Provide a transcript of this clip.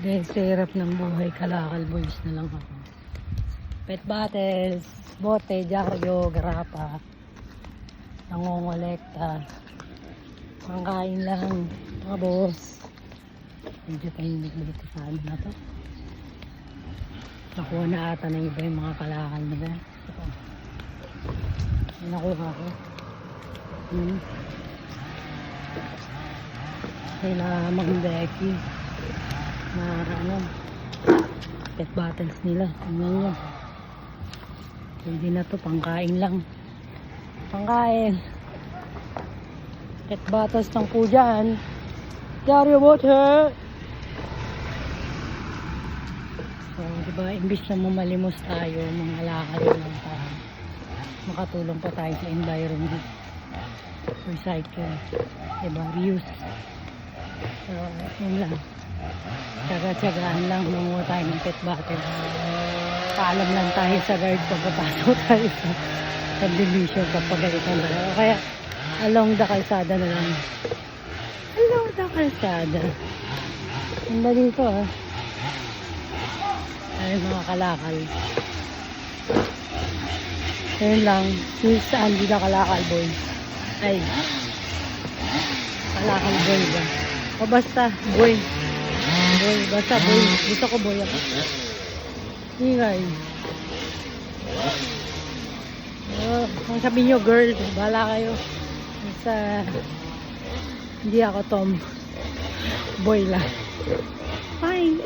Dahil sa hirap ng buhay, kalakal boys na lang ako. Pet bottles, bote, dyaryo, garapa, nangongolekta, pangkain lang, mga boss. Medyo tahimik dito sa amin na to. Nakuha na ata ng iba yung mga kalakal nila. Ito. Nakuha ko. Sila mag-deki na pet bottles nila. Tingnan nyo. Pwede na to, pangkain lang. Pangkain. Pet bottles lang po dyan. Dyaryo water. So, diba, imbis na mamalimos tayo, mga lakad lang tayo. Makatulong pa tayo sa environment. Recycle. Diba, reuse. So, yun lang. Tsaga-tsagaan lang, manguha tayo ng pet bottle. Paalam lang tayo sa guard pagpapasok tayo sa subdivision kapag galitan na. O kaya, along the kalsada na lang. Along the kalsada. Ganda dito ah. Ay, mga kalakal. Ayun lang. Since saan di na kalakal boy. Ay. Kalakal boy ba? O basta, boy. Boy, basta boy. Gusto ko boy ako. Ingay. Kung sabihin nyo girl, bahala kayo. Basta, hindi ako Tom. Boy lang. Bye.